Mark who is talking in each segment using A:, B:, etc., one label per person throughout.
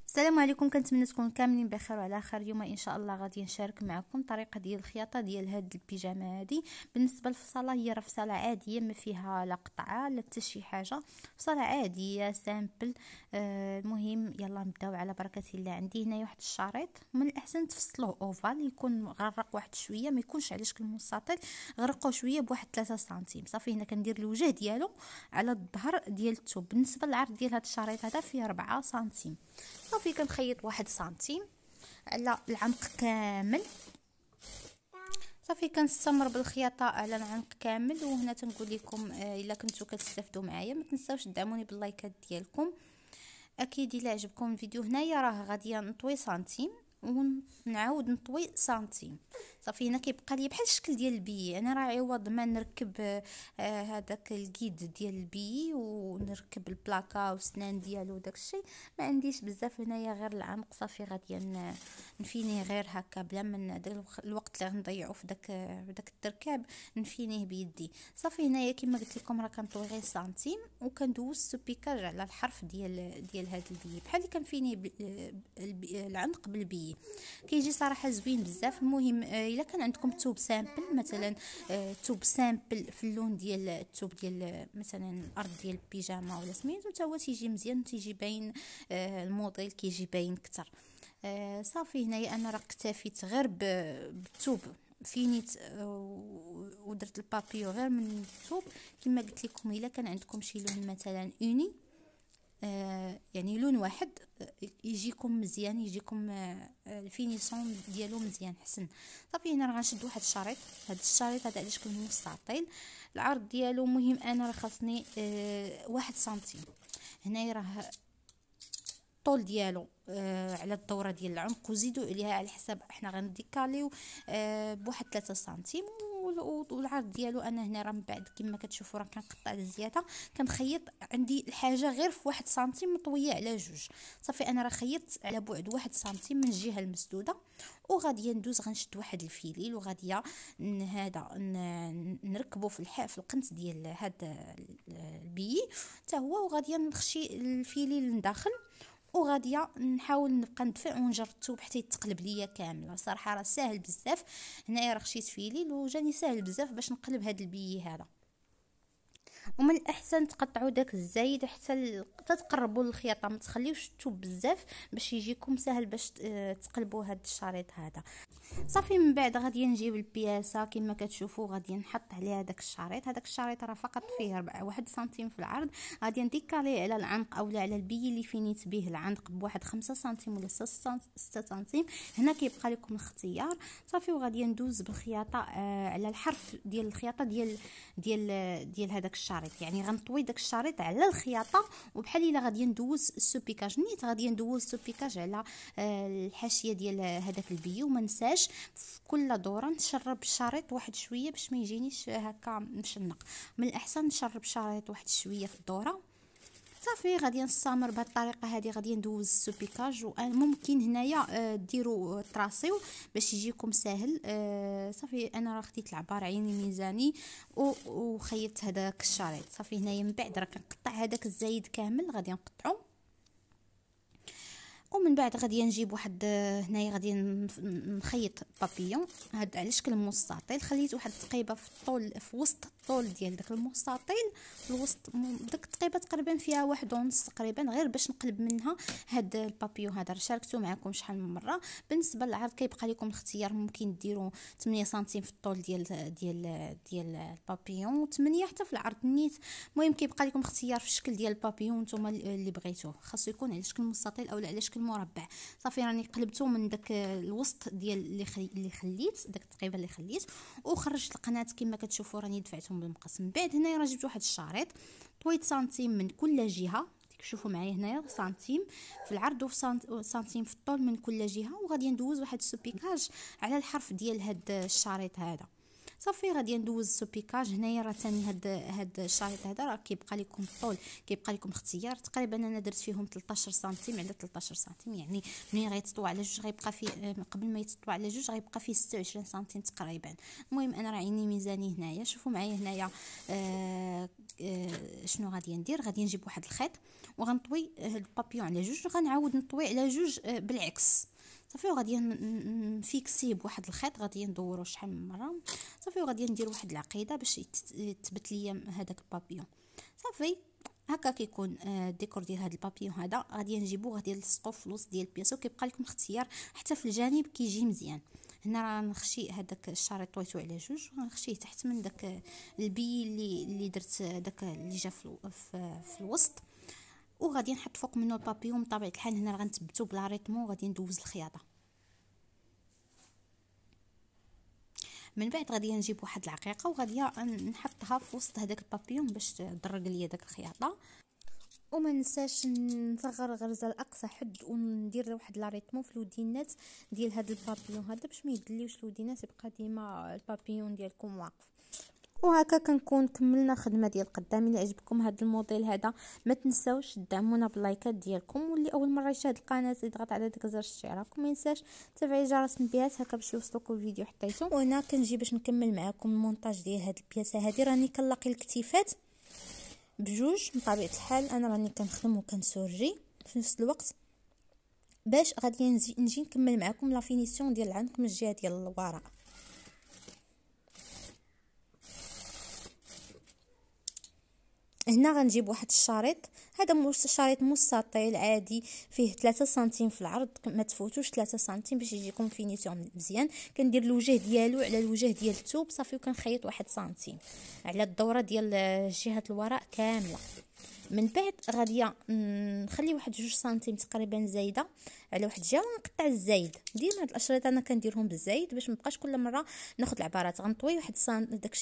A: السلام عليكم، كنتمنى تكونوا كاملين بخير وعلى خير. اليوم ان شاء الله غادي نشارك معكم طريقه ديال الخياطه ديال هاد البيجامه هادي. بالنسبه للفصاله، هي راه فصاله عاديه ما فيها لا قطعه لا حتى شي حاجه، فصاله عاديه سامبل. المهم يلا نبداو على بركه الله. عندي هنايا واحد الشريط، من الاحسن تفصلوه اوفال، يكون غرق واحد شويه، ما يكونش على شكل مستطيل، غرقوه شويه بواحد 3 سنتيم صافي. هنا كندير الوجه ديالو على الظهر ديال الثوب. بالنسبه للعرض ديال هاد الشريط هذا فيه 4 سنتيم صافي. كنخيط 1 سنتيم على العنق كامل صافي. كنستمر بالخياطه على العنق كامل. وهنا تنقول لكم الا كنتو كتستافدوا معايا ما تنساوش تدعموني باللايكات ديالكم. اكيد الا عجبكم الفيديو هنايا راه غادي نطوي سنتيم ونعاود نطوي سنتيم صافي. هنا كيبقى لي بحال الشكل ديال البي. انا راه عوض ما نركب هذاك الكيد ديال البي ونركب البلاكا والسنان ديالو داكشي، ما عنديش بزاف هنايا غير العنق صافي. غادي نفينيه غير هكا بلا من الوقت اللي غنضيعو في داك التركاب، نفينيه بيدي صافي. هنايا كما قلت لكم راه كنطوي غير سنتيم وكندوز السبيكاج على الحرف ديال هذا البي بحال اللي كنفينيه العنق بالبي. كيجي صراحه زوين بزاف. المهم الا كان عندكم توب سامبل مثلا، توب سامبل في اللون ديال التوب ديال مثلا الارض ديال البيجامه ولا سميتو، حتى هو تيجي مزيان، تيجي باين الموديل كيجي باين اكثر. صافي هنايا انا راه اكتفيت غير بالثوب، فينيت ودرت البابيو غير من الثوب. كما قلت لكم الا كان عندكم شي لون مثلا اوني، يعني لون واحد، يجيكم مزيان، يجيكم الفينيسيون ديالو مزيان حسن صافي. هنا راه غنشد واحد الشريط. هذا الشريط هذا على شكل مستطيل، العرض ديالو مهم انا راه خاصني 1 سنتيم. هنايا راه الطول ديالو على الدوره ديال العنق، وزيدوا عليها على حساب احنا غنديكاليو بواحد 3 سنتيم. والعرض ديالو انا هنا راه من بعد كما كتشوفوا راه كنقطع الزياده، كنخيط عندي الحاجه غير في 1 سنتيم مطويه على جوج صافي. انا راه خيطت على بعد 1 سنتيم من الجهه المسدوده، وغادي ندوز غنشد واحد الفيليل وغادي هذا نركبه في القنت ديال هذا البي حتى هو، وغادي نخشي الفيليل لداخل، وغادي نحاول نبقى ندفع ونجرتو حتى يتقلب ليا كامل. صراحه راه ساهل بزاف. هنايا راه خشيت فيليل وجاني ساهل بزاف باش نقلب هذا البي هذا. ومن الاحسن تقطعوا داك الزايد حتى تقربوا للخياطه، ما تخليوش تشوب بزاف باش يجيكم سهل باش تقلبوا هذا الشريط هذا صافي. من بعد غادي نجيب البياسه كما كتشوفوا، غادي نحط عليها داك الشريط. هذاك الشريط راه فقط فيه 1 سنتيم في العرض، غادي نديكاليه على العنق اولا على البي اللي فينيت به العنق بواحد 5 سنتيم ولا 6 سنتيم. هنا كيبقى لكم الاختيار صافي. وغادي ندوز بالخياطه على الحرف ديال الخياطه ديال هذاك الشريط، يعني غنطوي داك الشريط على الخياطه، وبحال الا غادي ندوز السوبيكاج نيت غادي ندوز السوبيكاج على الحاشيه ديال هذاك البي. وما نساش في كل دوره نشرب الشريط واحد شويه باش ما يجينيش هكا مشنق. من الاحسن نشرب الشريط واحد شويه في الدوره صافي. غادي نستمر بهذه الطريقه هذه، غادي ندوز السوبيكاج. وممكن هنايا ديروا تراسيو باش يجيكم ساهل صافي. انا راه خديت العبار عيني ميزاني وخيطت هذاك الشريط صافي. هنايا من بعد راه كنقطع هذاك الزايد كامل غادي نقطعو. ومن بعد غادي نجيب واحد هنايا غادي نخيط بابيون هذا على شكل مستطيل. خليت واحد التقيبه في الطول، في وسط الطول ديال داك المستطيل، في الوسط داك التقيبه تقريبا فيها 1.5 تقريبا، غير باش نقلب منها هاد البابيون هذا. شاركته معكم شحال من مره. بالنسبه للعرض كيبقى لكم الاختيار، ممكن ديروا 8 سنتيم في الطول ديال البابيون، 8 حتى في العرض نيت. المهم كيبقى لكم اختيار في الشكل ديال البابيون نتوما اللي بغيتوه، خاصو يكون على شكل مستطيل او على شكل مربع صافي. راني قلبته من داك الوسط ديال اللي خليت داك التقيبه اللي خليت، وخرجت القناه كما كتشوفوا راني دفعتهم بالمقص. من بعد هنايا راه جبت واحد الشريط طويت سنتيم من كل جهه، شوفوا معايا هنايا سنتيم في العرض وسنتيم في الطول من كل جهه. وغادي ندوز واحد السوبيكاج على الحرف ديال هاد الشريط هذا صافي غادي ندوز السوبيكاج. هنايا راه ثاني هاد الشريط هذا راه كيبقى لكم الطول، كيبقى لكم اختيار. تقريبا انا درت فيهم 13 سنتيم على 13 سنتيم، يعني ملي غيتطوى على جوج غيبقى فيه، قبل ما يتطوى على جوج غيبقى فيه 26 سنتيم تقريبا. المهم انا راه عيني ميزاني هنايا. شوفوا معايا هنايا شنو غادي ندير. غادي نجيب واحد الخيط وغنطوي هاد البابيون على جوج، وغنعاود نطوي على جوج بالعكس. صافي وغادي نفيكسيه بواحد الخيط، غادي ندورو شحال من مره. صافي وغادي ندير واحد العقيده باش يثبت ليا هذاك البابيون. صافي هكا كيكون الديكور ديال هذا البابيون هذا. غادي نجيبو غادي نلصقو في الوسط ديال البياسه، وكيبقى لكم اختيار حتى في الجانب كيجي مزيان. هنا راه نخشي هذاك الشريط طويتو على جوج، ونخشيه تحت من داك البي اللي درت داك اللي جا في الوسط، وغادي نحط فوق منه البابيون. بطبيعه الحال هنا غنثبتو بلا ريتمو، وغادي ندوز الخياطه. من بعد غادي نجيب واحد العقيقه وغادي نحطها في وسط هذاك البابيون باش تدرج ليا داك الخياطه. وما ننساش نصغر غرزه لاقصى حد، وندير واحد لا ريتمو في الودينات ديال هذا البابيون هذا باش ما يدليوش الودينات، يبقى ديما البابيون ديالكم واقف. وهكا كنكون كملنا خدمه ديال قدام. الا عجبكم هذا الموديل هذا ما تنساوش تدعمونا باللايكات ديالكم، واللي اول مره يشاهد القناه يضغط على داك زر الاشتراك، وما ينساش تفعيل جرس التنبيهات هكا باش يوصلكم الفيديو حطيتو. وهنا كنجي باش نكمل معكم المونتاج ديال هذه البياسه هذه. راني كنلاقي الكتيفات بجوج بطبيعه الحال، انا راني كنخدم وكنسورجي في نفس الوقت باش غادي نجي نكمل معكم لا فينيسيون ديال العنق من الجهه ديال الوراء. هنا غنجيب واحد الشريط، هذا شريط مستطيل عادي فيه 3 سنتيم في العرض، ما تفوتوش 3 سنتيم باش يجيكم فينيسيون مزيان. كندير الوجه ديالو على الوجه ديال الثوب صافي، وكنخيط 1 سنتيم على الدوره ديال جهه الوراء كامله. من بعد غادي نخلي واحد 2 سنتيم تقريبا زايده على واحد الجهه، ونقطع الزايد. ديما هاد الاشريط انا كنديرهم بالزايد باش مبقاش كل مره ناخذ العبارات. غنطوي واحد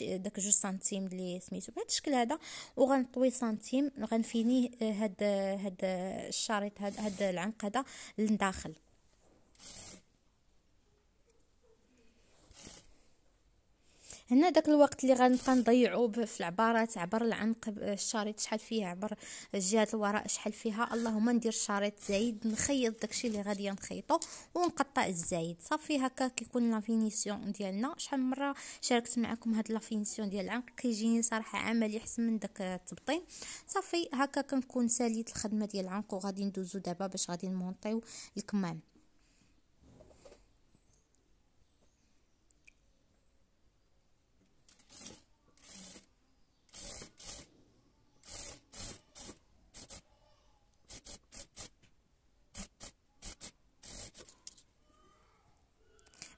A: داك 2 سنتيم اللي سميتو بهذا الشكل هذا، وغنطوي سنتيم غنفينيه هاد الشريط هاد العنق هذا للداخل. هنا داك الوقت اللي غنبقى نضيعو في العبارات، عبر العنق الشريط شحال فيه، عبر جهه الوراء شحال فيها، اللهم ندير شريط زايد نخيط داكشي اللي غادي نخيطو ونقطع الزايد. صافي هكا كيكون لا فينيسيون ديالنا. شحال من مره شاركت معكم هاد لا فينيسيون ديال العنق، كيجيني صراحه عملي احسن من داك التبطين. صافي هكا كنكون ساليت الخدمه ديال العنق، وغادي ندوزو دابا باش غادي نمونطيو الكمام.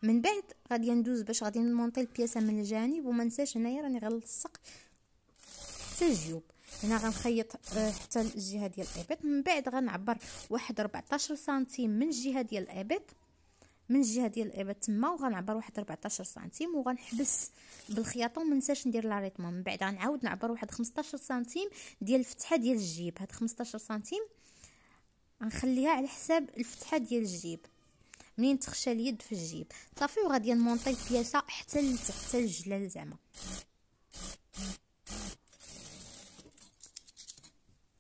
A: من بعد غادي ندوز باش غادي نمونطي البياسه من الجانب. وما نساش هنايا راني غنلصق حتى الجيوب. هنا غنخيط حتى الجهه ديال الابط. من بعد غنعبر واحد 14 سنتيم من الجهه ديال الابط، من الجهه ديال الابط تما، وغنعبر واحد 14 سنتيم وغنحبس بالخياطه. وما ننساش ندير لا ريتمون. من بعد غنعاود نعبر واحد 15 سنتيم ديال الفتحه ديال الجيب. هاد 15 سنتيم غنخليها على حساب الفتحه ديال الجيب منين تخشى اليد في الجيب. صافي وغادي نمونطي البياسه حتى لتحت حتى الجلال زعما.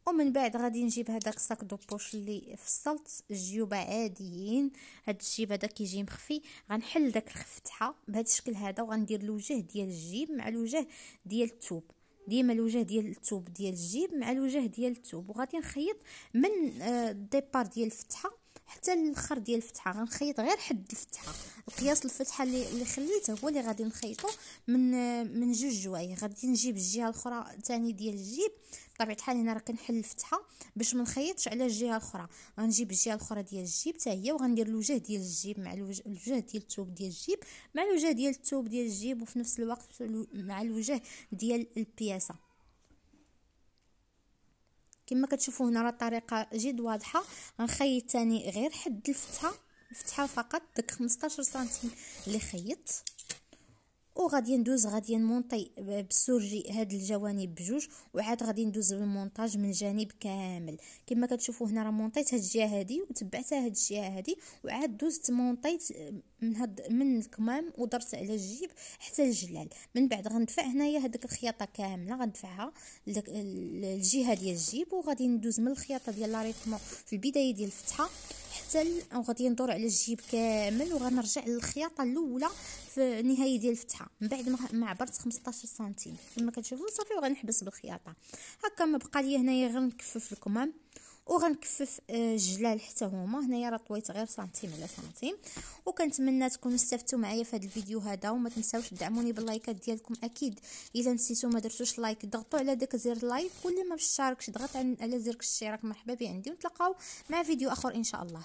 A: ومن بعد غادي نجيب هذاك الصاك دو بوش اللي فصلت الجيوب عاديين. هاد الجيب هذا كيجي مخفي، غنحل داك الفتحه بهذا الشكل هذا، وغندير الوجه ديال الجيب مع الوجه ديال الثوب. ديما الوجه ديال الثوب ديال الجيب مع الوجه ديال الثوب، وغادي نخيط من الديبار ديال الفتحه حتى الاخر ديال الفتحه. غنخيط غير حد الفتحه، القياس الفتحه اللي خليته هو اللي غادي نخيطو من جوج جوايه. غادي نجيب الجهه الاخرى ثاني ديال الجيب. بطبيعه الحال هنا راه كنحل الفتحه باش ما نخيطش على الجهه الاخرى. غنجيب الجهه الاخرى ديال الجيب حتى هي، وغندير الوجه ديال الجيب مع الوجه ديال الثوب ديال الجيب مع الوجه ديال الثوب ديال الجيب، وفي نفس الوقت مع الوجه ديال البياسه. كما كتشوفوا هنا راه الطريقه جد واضحه. غنخيط ثاني غير حد الفتحه فقط، داك 15 سنتيم اللي خيطت، وغادي ندوز غادي نمونطي بالسورجي هاد الجوانب بجوج، وعاد غادي ندوز بالمونتاج من الجانب كامل. كما كتشوفوا هنا راه مونطيت هاد الجهه هادي وتبعتها هاد الجهه هادي، وعاد دوزت مونطيت من الكمام ودرت على الجيب حتى الجلال. من بعد غندفع هنايا هذيك الخياطه كامله، غندفعها الجهه ديال الجيب، وغادي ندوز من الخياطه ديال لاريطمون في البدايه ديال الفتحه وغادي ندور على الجيب كامل، وغنرجع للخياطه الاولى في النهايه ديال الفتحه من بعد ما عبرت 15 سنتيم كما كتشوفوا صافي. وغنحبس بالخياطه هكا. ما بقى لي هنايا غير نكفف الكمام وغنكفف الجلال حتى هما. هنايا راه طويت غير سنتيم على سنتيم. وكنتمنى تكونوا استفدتوا معايا في هذا الفيديو هذا، وما تنساوش تدعموني باللايكات ديالكم. اكيد الا نسيتوا ما درتوش لايك ضغطوا على داك زر لايك، واللي ما مشتركش ضغط على زر الاشتراك. مرحبا بي عندي، ونتلاقاو مع فيديو اخر ان شاء الله.